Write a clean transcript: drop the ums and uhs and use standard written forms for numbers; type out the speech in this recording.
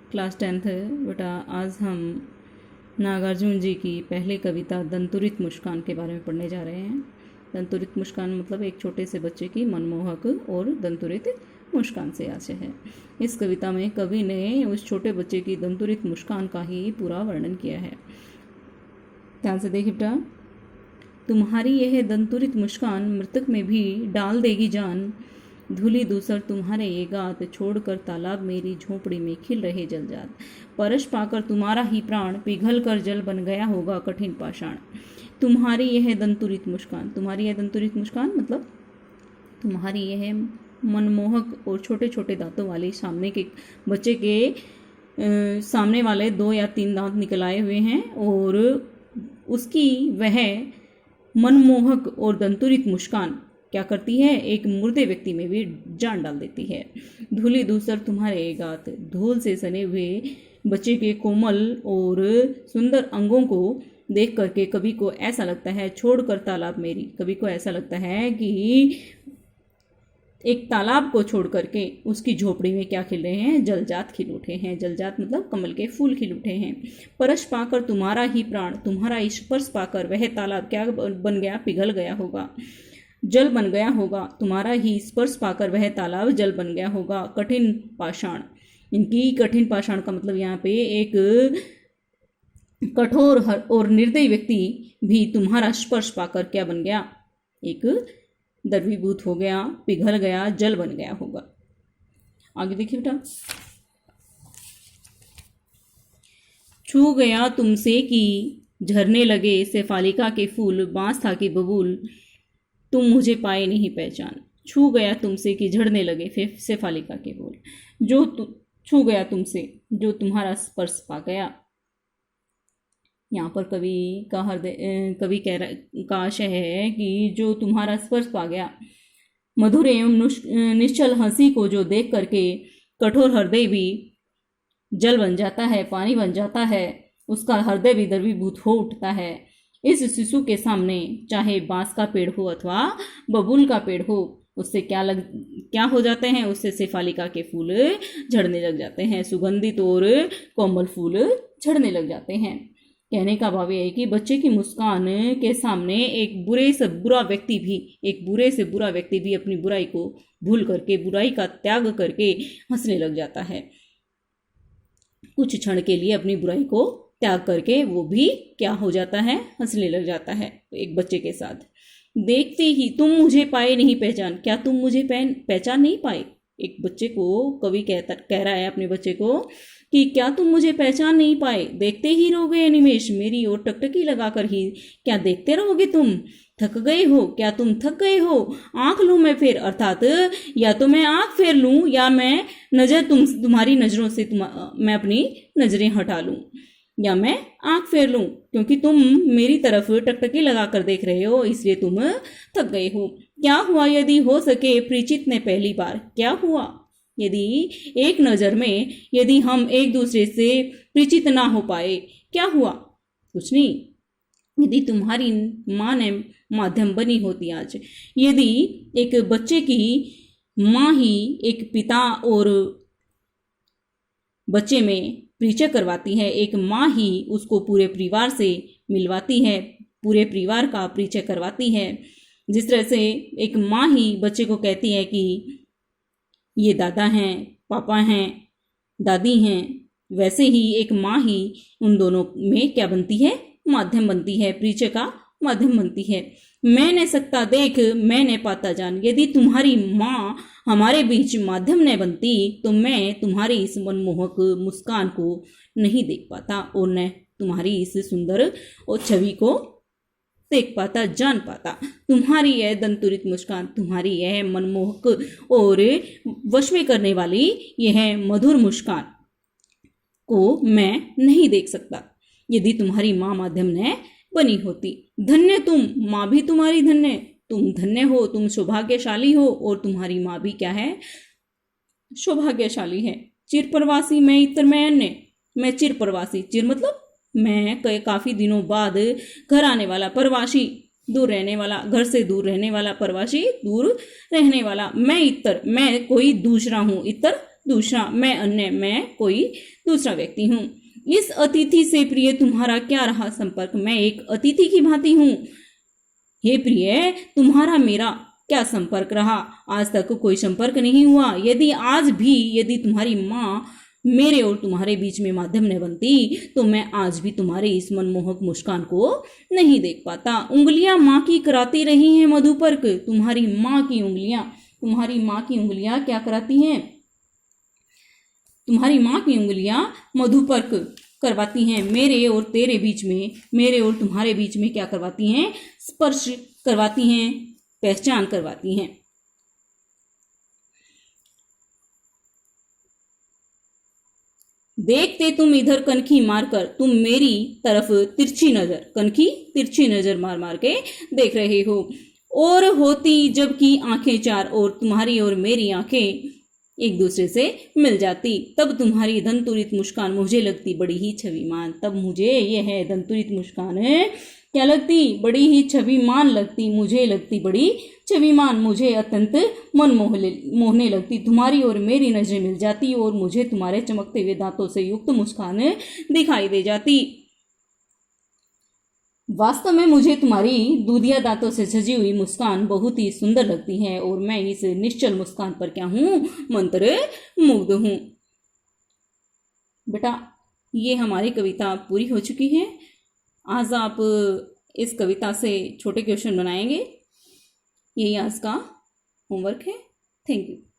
Class 10th बेटा। आज हम नागार्जुन जी की पहली कविता दंतुरित मुस्कान के बारे में पढ़ने जा रहे हैं। दंतुरित मुस्कान मतलब एक छोटे से बच्चे की मनमोहक और दंतुरित मुस्कान से आशय है। इस कविता में कवि ने उस छोटे बच्चे की दंतुरित मुस्कान का ही पूरा वर्णन किया है। ध्यान से देखिए बेटा। तुम्हारी यह दंतुरित मुस्कान मृतक में भी डाल देगी जान, धूली दूसर तुम्हारे ये गात, छोड़कर तालाब मेरी झोपड़ी में खिल रहे जलजात। परश पाकर तुम्हारा ही प्राण, पिघल कर जल बन गया होगा कठिन पाषाण। तुम्हारी यह दंतुरित मुस्कान, तुम्हारी यह दंतुरित मुस्कान मतलब तुम्हारी यह मनमोहक और छोटे छोटे दांतों वाली सामने के बच्चे के सामने वाले 2 या 3 दांत निकल आए हुए हैं और उसकी वह मनमोहक और दंतुरित मुस्कान क्या करती है, एक मुर्दे व्यक्ति में भी जान डाल देती है। धूली दूसर तुम्हारे गात, धूल से सने हुए बच्चे के कोमल और सुंदर अंगों को देख करके कवि को ऐसा लगता है, छोड़कर तालाब मेरी, कवि को ऐसा लगता है कि एक तालाब को छोड़ करके उसकी झोपड़ी में क्या खिल रहे हैं, जलजात खिल उठे हैं। जलजात मतलब कमल के फूल खिल उठे हैं। परश पाकर तुम्हारा ही प्राण, तुम्हारा स्पर्श पाकर वह तालाब क्या बन गया, पिघल गया होगा, जल बन गया होगा। तुम्हारा ही स्पर्श पाकर वह तालाब जल बन गया होगा। कठिन पाषाण, इनकी कठिन पाषाण का मतलब यहाँ पे एक कठोर और निर्दयी व्यक्ति भी तुम्हारा स्पर्श पाकर क्या बन गया, एक द्रवीभूत हो गया, पिघल गया, जल बन गया होगा। आगे देखिए बेटा। छू गया तुमसे कि झरने लगे शेफालिका के फूल, बांस था कि बबूल, तुम मुझे पाए नहीं पहचान। छू गया तुमसे कि झड़ने लगे शेफालिका के फूल, जो छू गया तुमसे, जो तुम्हारा स्पर्श पा गया। यहाँ पर कवि का आशय है कि जो तुम्हारा स्पर्श पा गया। मधुर एवं निश्चल हंसी को जो देख करके कठोर हृदय भी जल बन जाता है, पानी बन जाता है, उसका हृदय भी द्रवीभूत हो उठता है। इस शिशु के सामने चाहे बांस का पेड़ हो अथवा बबूल का पेड़ हो, उससे क्या हो जाते हैं, उससे शेफालिका के फूल झड़ने लग जाते हैं, सुगंधित और कोमल फूल झड़ने लग जाते हैं। कहने का भाव है कि बच्चे की मुस्कान के सामने एक बुरे से बुरा व्यक्ति भी अपनी बुराई को भूल करके, बुराई का त्याग करके हंसने लग जाता है। कुछ क्षण के लिए अपनी बुराई को त्याग करके वो भी क्या हो जाता है, हंसने लग जाता है एक बच्चे के साथ। देखते ही तुम मुझे पाए नहीं पहचान, क्या तुम मुझे पहचान नहीं पाए। एक बच्चे को कवि कह रहा है अपने बच्चे को कि क्या तुम मुझे पहचान नहीं पाए। देखते ही रह गए निमेश, मेरी ओर टकटकी लगाकर ही क्या देखते रहोगे तुम। थक गए हो, क्या तुम थक गए हो। आंख लूं मैं फिर, अर्थात या तो मैं आंख फेर लूं या मैं तुम्हारी नजरों से मैं अपनी नजरें हटा लूं, या मैं आंख फेर लूं, क्योंकि तुम मेरी तरफ टकटकी लगाकर देख रहे हो, इसलिए तुम थक गए हो। क्या हुआ यदि हो सके परिचित ने पहली बार, क्या हुआ यदि एक नज़र में यदि हम एक दूसरे से परिचित ना हो पाए, क्या हुआ, कुछ नहीं। यदि तुम्हारी माँ ने माध्यम बनी होती आज, यदि एक बच्चे की माँ ही एक पिता और बच्चे में परिचय करवाती है, एक माँ ही उसको पूरे परिवार से मिलवाती है, पूरे परिवार का परिचय करवाती है। जिस तरह से एक माँ ही बच्चे को कहती है कि ये दादा हैं, पापा हैं, दादी हैं, वैसे ही एक माँ ही उन दोनों में क्या बनती है, माध्यम बनती है, परिचय का माध्यम बनती है। मैंने सकता देख, मैंने पाता जान, यदि तुम्हारी माँ हमारे बीच माध्यम न बनती तो मैं तुम्हारी इस मनमोहक मुस्कान को नहीं देख पाता और न तुम्हारी इस सुंदर और छवि को देख पाता, जान पाता। तुम्हारी यह दंतुरित मुस्कान, तुम्हारी यह मनमोहक और वश में करने वाली यह मधुर मुस्कान को मैं नहीं देख सकता यदि तुम्हारी माँ माध्यम न बनी होती। धन्य तुम, माँ भी तुम्हारी धन्य, तुम धन्य हो, तुम सौभाग्यशाली हो और तुम्हारी माँ भी क्या है, सौभाग्यशाली है। चिर प्रवासी मैं इतर मैं अन्य, मैं चिर प्रवासी, चिर मतलब मैं काफी दिनों बाद घर आने वाला, प्रवासी दूर रहने वाला, घर से दूर रहने वाला, प्रवासी दूर रहने वाला। मैं इतर, मैं कोई दूसरा हूँ, इतर दूसरा, मैं अन्य, मैं कोई दूसरा व्यक्ति हूँ। इस अतिथि से प्रिय तुम्हारा क्या रहा संपर्क? मैं एक अतिथि की भांति हूँ। हे प्रिय, तुम्हारा मेरा क्या संपर्क रहा? आज तक कोई संपर्क नहीं हुआ। यदि आज भी यदि तुम्हारी माँ मेरे और तुम्हारे बीच में माध्यम न बनती तो मैं आज भी तुम्हारे इस मनमोहक मुस्कान को नहीं देख पाता। उंगलियां माँ की कराती रही हैं मधुपर्क। तुम्हारी माँ की उंगलियां क्या कराती हैं? तुम्हारी माँ की उंगलियां मधुपर्क करवाती हैं मेरे और तेरे बीच में, मेरे और तुम्हारे बीच में क्या करवाती हैं? स्पर्श करवाती हैं, पहचान करवाती हैं। देखते तुम इधर कनखी मारकर, तुम मेरी तरफ तिरछी नजर मार मार के देख रहे हो। और होती जबकि आंखें चार और तुम्हारी और मेरी आंखें एक दूसरे से मिल जाती, तब तुम्हारी दंतुरित मुस्कान मुझे लगती बड़ी ही छविमान। तब मुझे यह दंतुरित मुस्कान क्या लगती? बड़ी ही छविमान लगती। मुझे लगती बड़ी छविमान, मुझे अत्यंत मन मोहने लगती। तुम्हारी और मेरी नजरें मिल जाती और मुझे तुम्हारे चमकते हुए दांतों से युक्त मुस्कान दिखाई दे जाती। वास्तव में मुझे तुम्हारी दूधिया दांतों से सजी हुई मुस्कान बहुत ही सुंदर लगती है और मैं इस निश्चल मुस्कान पर क्या हूँ? मंत्र मुग्ध हूँ। बेटा, ये हमारी कविता पूरी हो चुकी है। आज आप इस कविता से छोटे क्वेश्चन बनाएंगे। यही आज का होमवर्क है। Thank you.